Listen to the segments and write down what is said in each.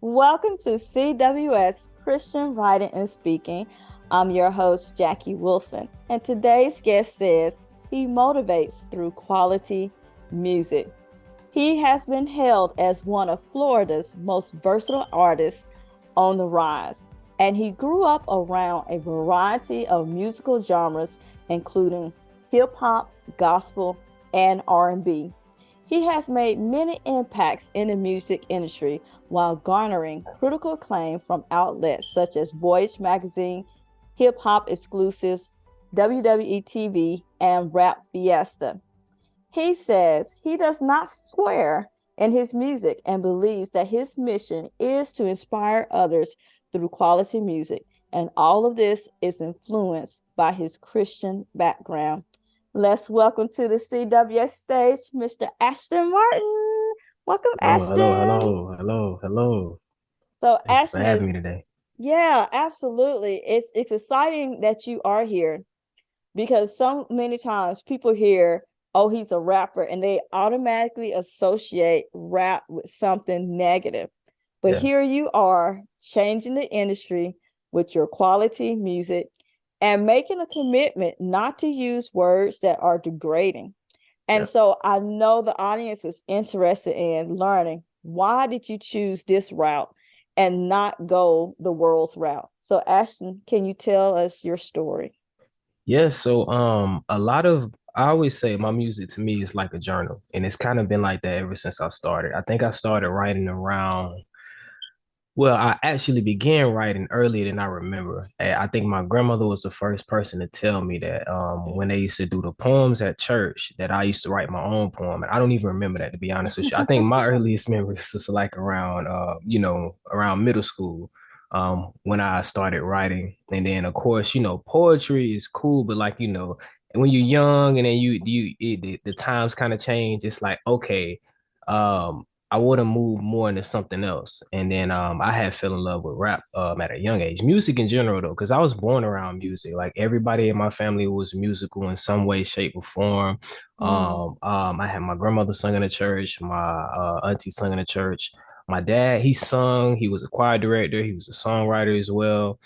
Welcome to CWS Christian Writing and Speaking. I'm your host, Jackie Wilson, and today's guest says he motivates through quality music. He has been hailed as one of Florida's most versatile artists on the rise, and he grew up around a variety of musical genres, including hip hop, gospel, and R&B. He has made many impacts in the music industry while garnering critical acclaim from outlets such as Voyage Magazine, Hip Hop Exclusives, WWE TV, and Rap Fiesta. He says he does not swear in his music and believes that his mission is to inspire others through quality music. And all of this is influenced by his Christian background. Let's welcome to the CWS stage, Mr. Ashton Martin. Welcome, Hello, hello, Ashton. hello, hello, hello. So Thank you for Ashton having is, me today. yeah, absolutely. It's exciting that you are here because so many times people hear, oh, he's a rapper, and they automatically associate rap with something negative. But Yeah, here you are changing the industry with your quality music and making a commitment not to use words that are degrading. And yeah. so I know the audience is interested in learning, why did you choose this route and not go the world's route? So Ashton, can you tell us your story? Yeah, so a lot of I always say my music to me is like a journal, and it's kind of been like that ever since I started. I think I started writing around Well, I actually began writing earlier than I remember. I think my grandmother was the first person to tell me that when they used to do the poems at church, that I used to write my own poem. And I don't even remember that, to be honest with you. I think my earliest memories was like around around middle school, when I started writing. And then of course, poetry is cool, but like, when you're young and then the times kind of change, it's like, okay, I would have moved more into something else. And then I had fell in love with rap at a young age. Music in general, though, because I was born around music. Like everybody in my family was musical in some way, shape, or form. Mm. I had my grandmother sung in the church, my auntie sung in the church. My dad, he sung, he was a choir director, he was a songwriter as well.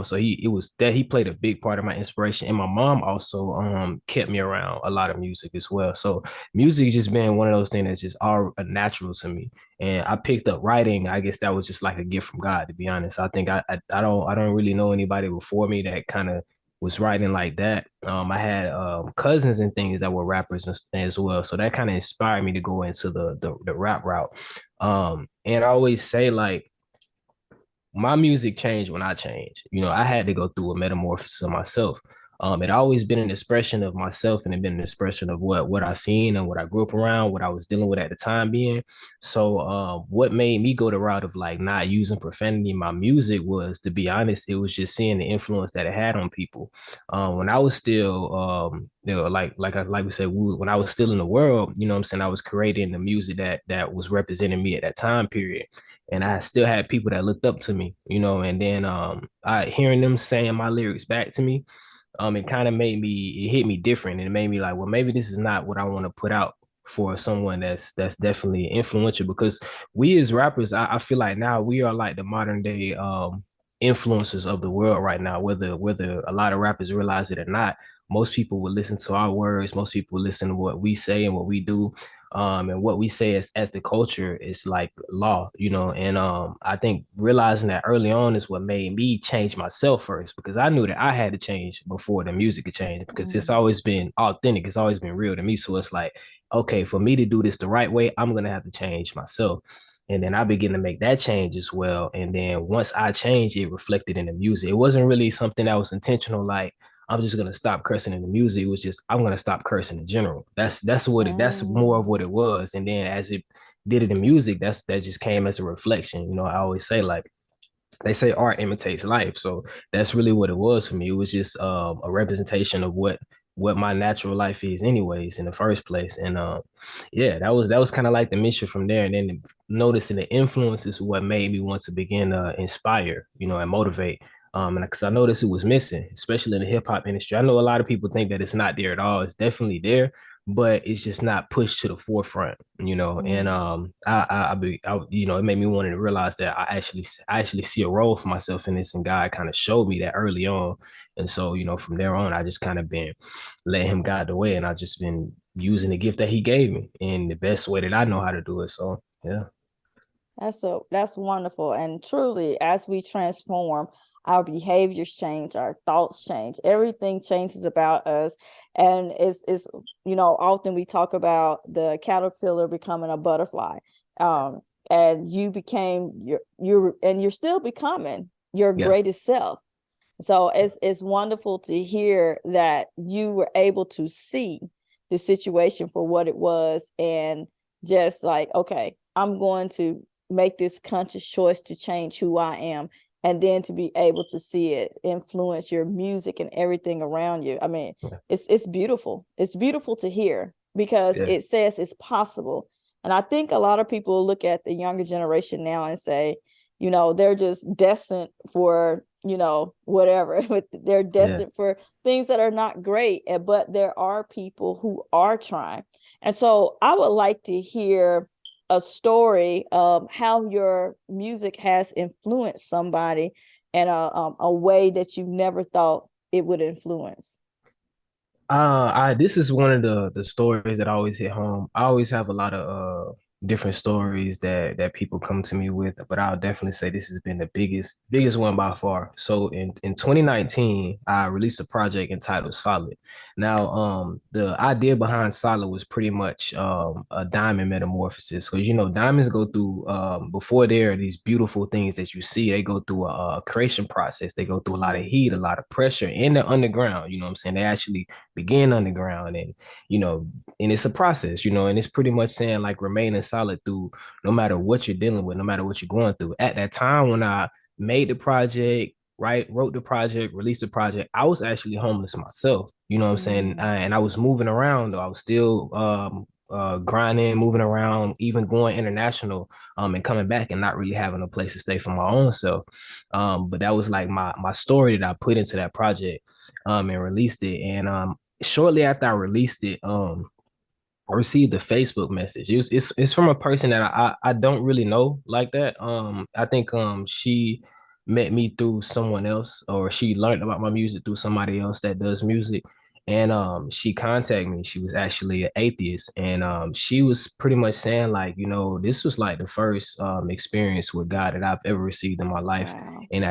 So he played a big part of my inspiration. And my mom also kept me around a lot of music as well. So music just been one of those things that's just all natural to me. And I picked up writing. I guess that was just like a gift from God, to be honest. I think I don't really know anybody before me that kind of was writing like that. I had cousins and things that were rappers as well, so that kind of inspired me to go into the rap route. And I always say like my music changed when I changed. I had to go through a metamorphosis of myself. It always been an expression of myself, and it been an expression of what I seen and what I grew up around, what I was dealing with at the time being. So, what made me go the route of like not using profanity in my music was, to be honest, it was just seeing the influence that it had on people. When I was still, like we said, when I was still in the world, you know what I'm saying, I was creating the music that was representing me at that time period, and I still had people that looked up to me, and then I hearing them saying my lyrics back to me, it kind of it hit me different, and it made me like, well, maybe this is not what I want to put out for someone that's definitely influential, because we as rappers, I feel like now we are like the modern day influencers of the world right now, whether a lot of rappers realize it or not. Most people will listen to our words, most people will listen to what we say and what we do, and what we say as the culture is like law, and I think realizing that early on is what made me change myself first, because I knew that I had to change before the music could change, because it's Mm. always been authentic, it's always been real to me. So it's like, okay, for me to do this the right way, I'm gonna have to change myself. And then I began to make that change as well. And then once I changed, it reflected in the music. It wasn't really something that was intentional, like I'm just gonna stop cursing in the music. It was just I'm gonna stop cursing in general. That's more of Mm. what it was. And then as it did it in music, that just came as a reflection. I always say, like, they say art imitates life. So that's really what it was for me. It was just a representation of what my natural life is anyways in the first place. And yeah, that was kind of like the mission from there. And then noticing the influences what made me want to begin to inspire, and motivate. And because I noticed it was missing, especially in the hip hop industry. I know a lot of people think that it's not there at all. It's definitely there, but it's just not pushed to the forefront, you know. And Mm. you know, it made me want to realize that I actually see a role for myself in this, and God kind of showed me that early on. And so, you know, from there on, I just kind of been letting Him guide the way, and I just been using the gift that He gave me in the best way that I know how to do it. So yeah, That's wonderful. And truly, as we transform, our behaviors change, our thoughts change, everything changes about us. And it's often we talk about the caterpillar becoming a butterfly. Um, and you became you're still becoming your yeah, greatest self. So it's wonderful to hear that you were able to see the situation for what it was and just like, okay, I'm going to make this conscious choice to change who I am, and then to be able to see it influence your music and everything around you. I mean, yeah, it's beautiful. It's beautiful to hear because yeah, it says it's possible. And I think a lot of people look at the younger generation now and say, they're just destined for, whatever. They're yeah. destined for things that are not great. But there are people who are trying. And so I would like to hear a story of how your music has influenced somebody in a way that you never thought it would influence. I this is one of the stories that always hit home. I always have a lot of different stories that people come to me with, but I'll definitely say this has been the biggest one by far. So in 2019, I released a project entitled Solid. Now, the idea behind Solid was pretty much a diamond metamorphosis, because you know diamonds go through before they're these beautiful things that you see, they go through a creation process. They go through a lot of Mm. heat, a lot of pressure in the underground. You know what I'm saying? They actually begin underground, and you know, and it's a process, you know, and it's pretty much saying like remaining solid through no matter what you're dealing with, no matter what you're going through. At that time when I made the project, right, wrote the project, released the project, I was actually homeless myself, you know what I'm saying? Mm. And I was moving around though. I was still grinding, moving around, even going international, and coming back and not really having a place to stay for my own self. But that was like my story that I put into that project, and released it. And shortly after I released it, I received a Facebook message. It's from a person that I don't really know like that. I think she met me through someone else, or she learned about my music through somebody else that does music. And she contacted me. She was actually an atheist, and she was pretty much saying like, you know, this was like the first experience with God that I've ever received in my life. Wow. And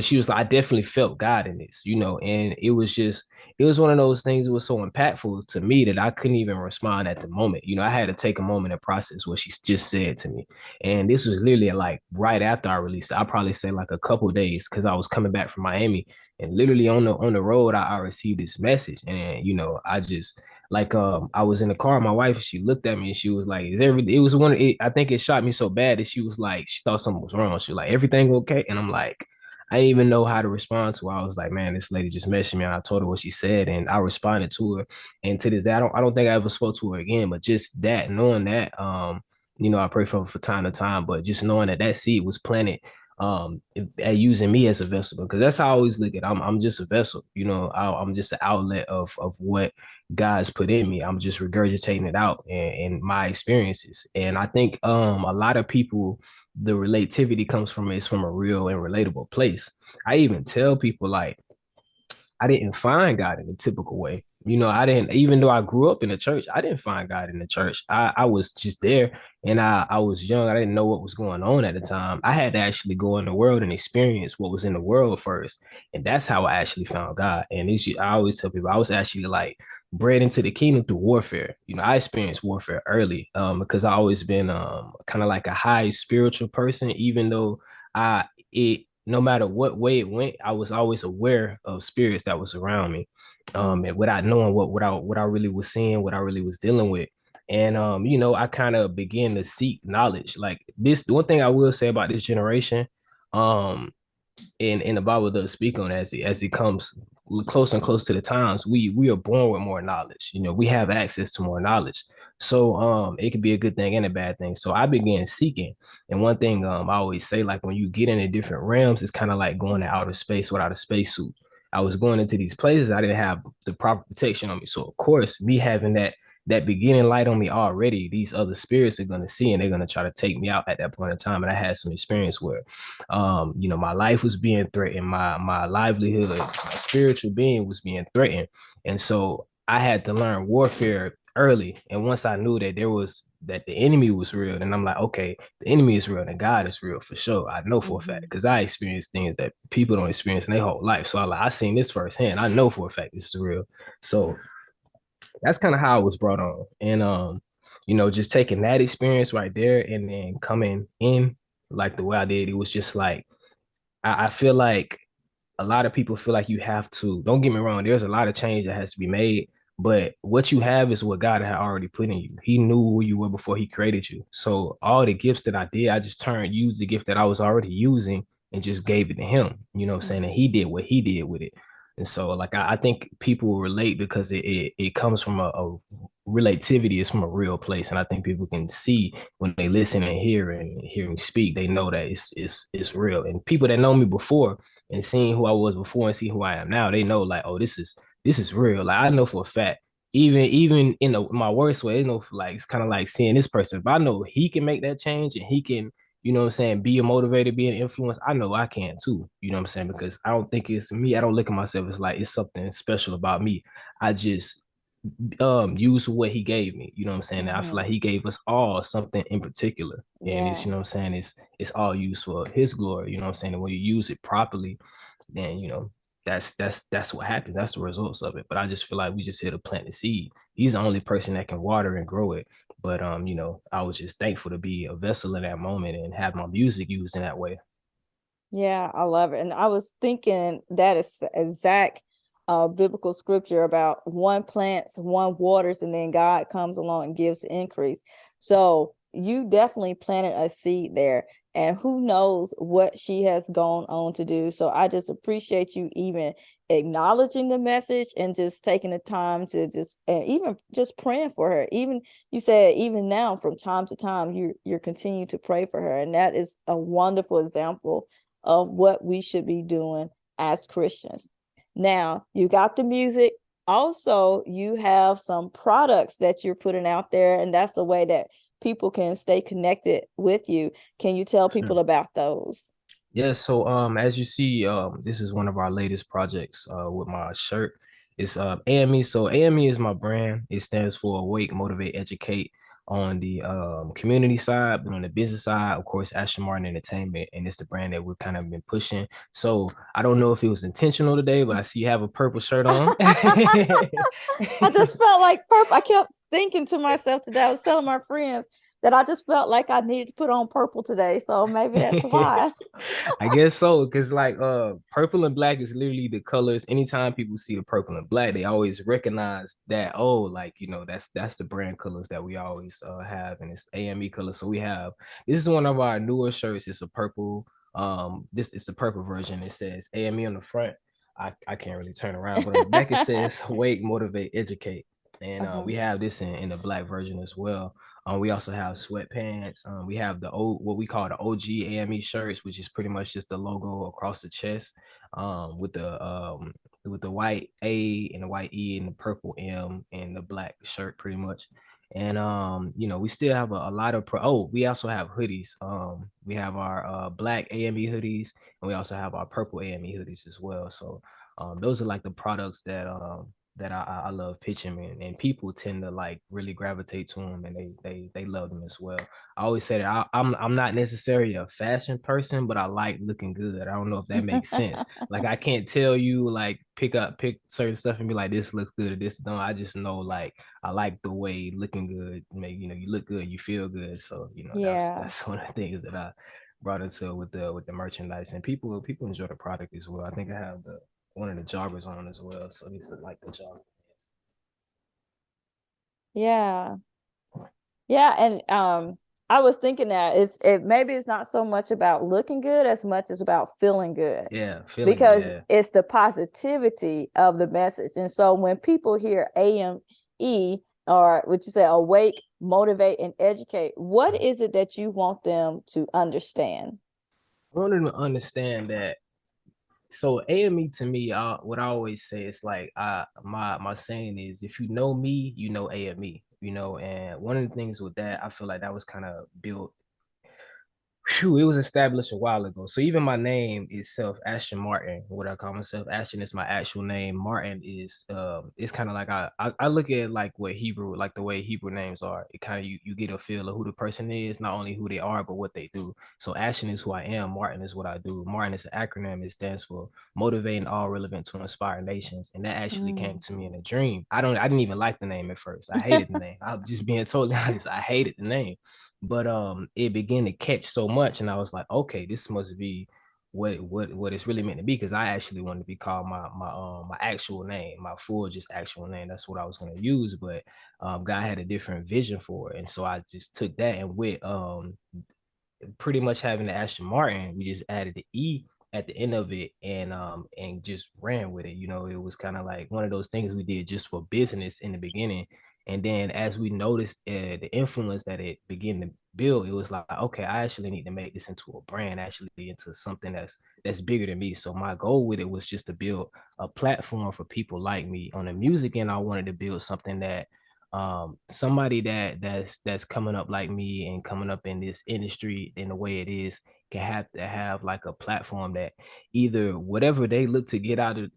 she was like, I definitely felt God in this, you know. And it was one of those things that was so impactful to me that I couldn't even respond at the moment. You know, I had to take a moment and process what she just said to me. And this was literally like right after I released it. I'll probably say like a couple days, because I was coming back from Miami, and literally on the road I received this message. And you know, I just like I was in the car, my wife, she looked at me and she was like, is everything, it was one of it, I think it shot me so bad that she was like, she thought something was wrong. She was like, everything okay? And I'm like, I didn't even know how to respond to her. I was like, man, this lady just messaged me, and I told her what she said, and I responded to her. And to this day, I don't think I ever spoke to her again. But just that, knowing that, you know, I pray for her for time to time, but just knowing that that seed was planted, at using me as a vessel, because that's how I always look at it. I'm just a vessel, you know. I'm just an outlet of what God's put in me. I'm just regurgitating it out and my experiences. And I think a lot of people, the relativity comes from, is from a real and relatable place. I even tell people like, I didn't find God in the typical way. You know, I didn't, even though I grew up in the church, I didn't find God in the church. I was just there, and I was young. I didn't know what was going on at the time. I had to actually go in the world and experience what was in the world first. And that's how I actually found God. And it's, I always tell people I was actually like bred into the kingdom through warfare. You know, I experienced warfare early, because I always been kind of like a high spiritual person, even though I it no matter what way it went, I was always aware of spirits that was around me, and Mm. without knowing what I really was seeing, what I really was dealing with. And you know, I kind of began to seek knowledge. Like this, the one thing I will say about this generation, um, and the Bible does speak on it as it comes close and close to the times. We are born with more knowledge. You know, we have access to more knowledge. So it could be a good thing and a bad thing. So I began seeking. And one thing I always say, like when you get into different realms, it's kind of like going to outer space without a spacesuit. I was going into these places, I didn't have the proper protection on me. So of course, me having that beginning light on me already, these other spirits are gonna see and they're gonna try to take me out at that point in time. And I had some experience where my life was being threatened, my livelihood, my spiritual being was being threatened. And so I had to learn warfare early. And once I knew that the enemy was real, then I'm like, okay, the enemy is real and God is real for sure. I know for a fact Mm-hmm. because I experienced things that people don't experience in their whole life. So I seen this firsthand. I know for a fact this is real. So that's kind of how I was brought on. And just taking that experience right there and then coming in like the way I did, it was just like I feel like a lot of people feel like you have to, don't get me wrong, there's a lot of change that has to be made, but what you have is what God had already put in you. He knew who you were before he created you. So all the gifts that I did, I just used the gift that I was already using and just gave it to him, you know what I'm saying? And Mm-hmm. he did what he did with it. And so like I think people will relate because it comes from a relativity, is from a real place. And I think people can see when they listen and hear me speak, they know that it's real. And people that know me before, and seeing who I was before and see who I am now, they know like, oh, this is real. Like I know for a fact, even in my worst way, like it's kind of like seeing this person. If I know he can make that change and he can, what I'm saying, be a motivator, be an influence, I know I can too. You know what I'm saying? Because I don't think it's me. I don't look at myself as like it's something special about me. I just use what he gave me. You know what I'm saying? And I feel Mm-hmm. like he gave us all something in particular. And it's, Yeah. what I'm saying, it's all used for his glory. You know what I'm saying? And when you use it properly, then that's what happens. That's the results of it. But I just feel like we just here to plant the seed. He's the only person that can water and grow it. But I was just thankful to be a vessel in that moment and have my music used in that way. Yeah, I love it. And I was thinking that is exact biblical scripture about one plants, one waters, and then God comes along and gives increase. So you definitely planted a seed there. And who knows what she has gone on to do. So I just appreciate you even acknowledging the message and just taking the time to just and even just praying for her. Even you said even now from time to time you're continuing to pray for her. And that is a wonderful example of what we should be doing as Christians. Now, you got the music. Also, you have some products that you're putting out there, and that's the way that people can stay connected with you. Can you tell people about those? Yeah, so as you see, this is one of our latest projects with my shirt. It's AME. So AME is my brand. It stands for Awake, Motivate, Educate on the community side, but on the business side, of course, Ashton Martin Entertainment, and it's the brand that we've kind of been pushing. So I don't know if it was intentional today, but I see you have a purple shirt on. I just felt like purple. I kept thinking to myself today, I was telling my friends that I just felt like I needed to put on purple today. So maybe that's why. I guess so, because like purple and black is literally the colors. Anytime people see the purple and black, they always recognize that, oh, like that's the brand colors that we always have, and it's AME colors. So we have, this is one of our newer shirts. It's a purple. This is the purple version. It says AME on the front. I can't really turn around, but on the back it says Wake, Motivate, Educate. And Uh-huh. we have this in the black version as well. We also have sweatpants. We have the old, what we call the OG AME shirts, which is pretty much just the logo across the chest, with the white A and the white E and the purple M and the black shirt, pretty much. And we still have a lot of we also have hoodies. We have our black AME hoodies, and we also have our purple AME hoodies as well. So those are like the products that I love pitching, and people tend to like really gravitate to them, and they love them as well. I always say that I'm not necessarily a fashion person, but I like looking good. I don't know if that makes sense. Like I can't tell you like pick certain stuff and be like this looks good or this don't. I just know like I like the way looking good make you look good, you feel good. So that's Yeah. that's one of the things that I brought into with the merchandise, and people enjoy the product as well. I think I have the one of the joggers on as well. So these are like the joggers. Yeah. Yeah, and I was thinking that it maybe it's not so much about looking good as much as about feeling good Yeah, feeling good. because Yeah. it's the positivity of the message. And so when people hear AME or what you say awake, motivate, and educate, what is it that you want them to understand? I want them to understand that So AME to me, what I always say is like my saying is if you know me, you know AME, you know, and one of the things with that, I feel like that was kind of built. It was established a while ago. So even my name itself, Ashton Martin, what I call myself, Ashton is my actual name. Martin is it's kind of like I look at like what Hebrew, like the way Hebrew names are. It kind of you get a feel of who the person is, not only who they are, but what they do. So Ashton is who I am, Martin is what I do. Martin is an acronym, it stands for motivating all relevant to inspire nations. And that actually came Mm. to me in a dream. I didn't even like the name at first. I hated the name. I'm just being totally honest. I hated the name, but it began to catch so much, and I was like, okay, this must be what it's really meant to be, because I actually wanted to be called my actual name, my full just actual name. That's what I was going to use, but God had a different vision for it, and so I just took that, and with pretty much having the Ashton Martin, we just added the E at the end of it, and just ran with it. You know, it was kind of like one of those things we did just for business in the beginning. And then as we noticed the influence that it began to build, it was like, okay, I actually need to make this into a brand, actually into something that's bigger than me. So my goal with it was just to build a platform for people like me on the music, and I wanted to build something that somebody that's coming up like me and coming up in this industry in the way it is can have to have like a platform that either whatever they look to get out of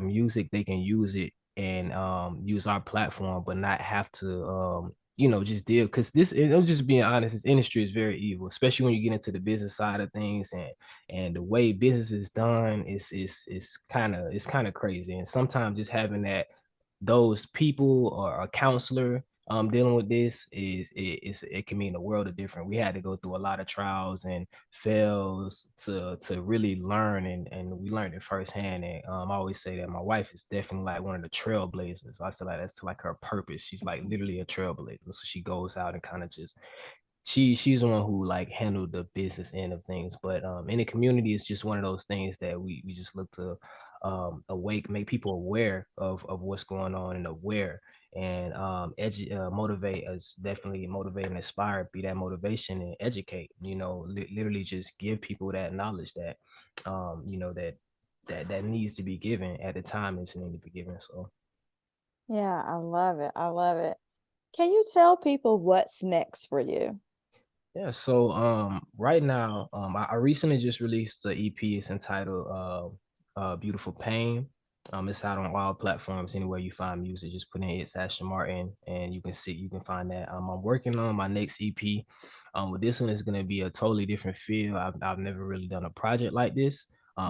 music, they can use it and use our platform, but not have to just deal, because I'm just being honest, this industry is very evil, especially when you get into the business side of things, and the way business is done is kind of crazy. And sometimes just having those people or a counselor dealing with this it can mean the world of different. We had to go through a lot of trials and fails to really learn, and we learned it firsthand. And I always say that my wife is definitely like one of the trailblazers. I said like that's like her purpose. She's like literally a trailblazer. So she goes out and kind of just she's the one who like handled the business end of things. But in the community, it's just one of those things that we just look to make people aware of what's going on, and aware, and motivate us, definitely motivate and inspire, be that motivation, and educate, literally just give people that knowledge that that needs to be given at the time it's needed to be given. So Yeah, I love it. I love it. Can you tell people what's next for you? yeah, so right now, I recently just released the EP. It's entitled Beautiful Pain. It's out on all platforms. Anywhere you find music, just put in It's Ashton Martin and you can find that. I'm working on my next EP. With this one is gonna be a totally different feel. I've never really done a project like this.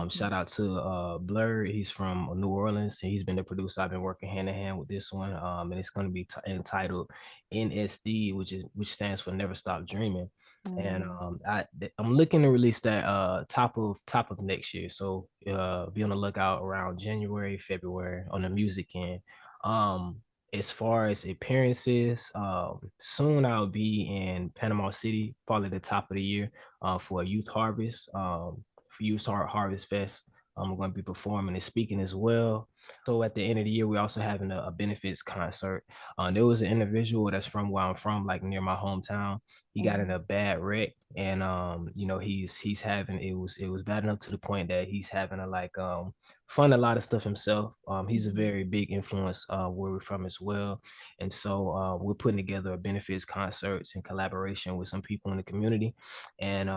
Shout Mhm. out to Blur. He's from New Orleans. He's been the producer. I've been working hand in hand with this one. And it's gonna be entitled NSD, which stands for Never Stop Dreaming. And Mm. I'm looking to release that top of next year. So be on the lookout around January, February on the music end. Um as far as appearances, soon I'll be in Panama City, probably the top of the year, for a youth harvest, for Harvest Fest. I'm going to be performing and speaking as well. So at the end of the year, we're also having a benefits concert. There was an individual that's from where I'm from, like near my hometown. He got in Mhm. a bad wreck, and he's having, it was bad enough to the point that he's having to like fund a lot of stuff himself. He's a Mhm. very big influence where we're from as well. And so we're putting together a benefits concerts in collaboration with some people in the community. And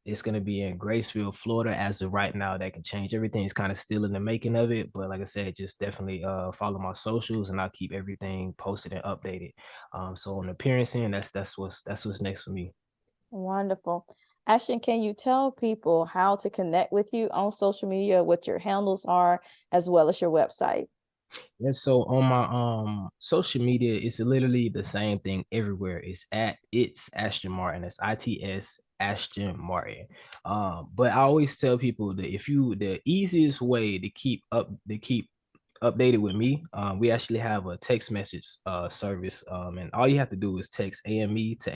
it's going to be in Graceville, Florida. As of right now, that can change. Everything is kind of still in the making of it, but like I said, just definitely follow my socials, and I'll keep everything posted and updated. So on the appearance end, that's what's next for me. Wonderful. Ashton, can you tell people how to connect with you on social media, what your handles are, as well as your website? And so on my social media, it's literally the same thing everywhere. It's Ashton Martin. That's ITS Ashton Martin. But I always tell people that if you the easiest way to keep updated with me, we actually have a text message service. And all you have to do is text AME to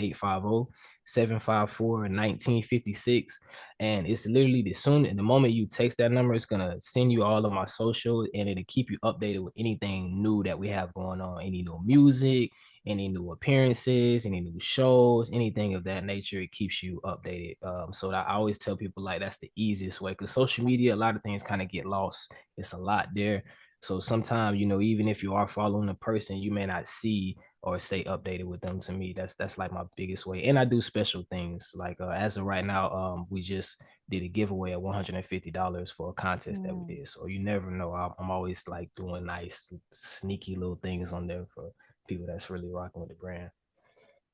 850-754-1956. And it's literally the moment you text that number, it's gonna send you all of my social, and it'll keep you updated with anything new that we have going on, any new music, any new appearances, any new shows, anything of that nature. It keeps you updated. So I always tell people like that's the easiest way because social media, a lot of things kind of get lost. It's a lot there. So sometimes, even if you are following a person, you may not see or stay updated with them. To me, that's like my biggest way. And I do special things. Like as of right now, we just did a giveaway of $150 for a contest that we Mm, did. So you never know. I'm always like doing nice, sneaky little things on there for people that's really rocking with the brand.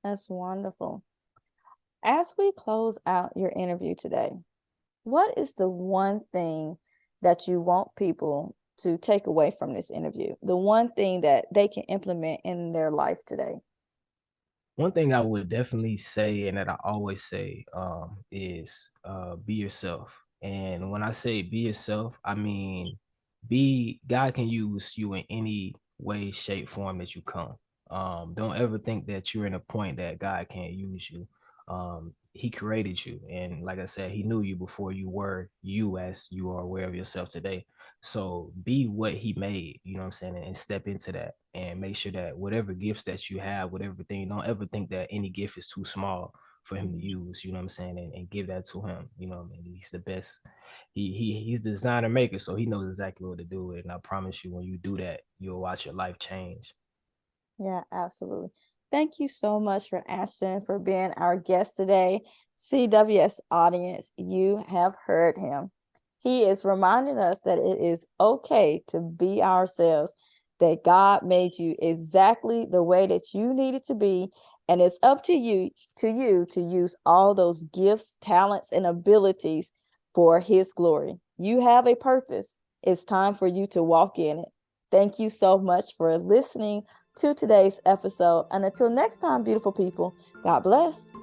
that's wonderful. As we close out your interview today, what is the one thing that you want people to take away from this interview? The one thing that they can implement in their life today? One thing I would definitely say, and that I always say, is be yourself. And when I say be yourself, I mean be God can use you in any way, shape, form that you come. Don't ever think that you're in a point that God can't use you. He created you, and like I said, He knew you before you were you, as you are aware of yourself today. So be what He made, you know what I'm saying, and step into that and make sure that whatever gifts that you have, whatever thing, don't ever think that any gift is too small for Him to Mm. use, you know what I'm saying, and give that to Him. I mean, He's the best. He's the designer maker, so He knows exactly what to do with it. And I promise you, when you do that, you'll watch your life change. Yeah, absolutely. Thank you so much for Ashton for being our guest today. CWS audience, you have heard him. He is reminding us that it is okay to be ourselves, that God made you exactly the way that you needed to be, and it's up to use all those gifts, talents, and abilities for his glory. You have a purpose. It's time for you to walk in it. Thank you so much for listening to today's episode. And until next time, beautiful people, God bless.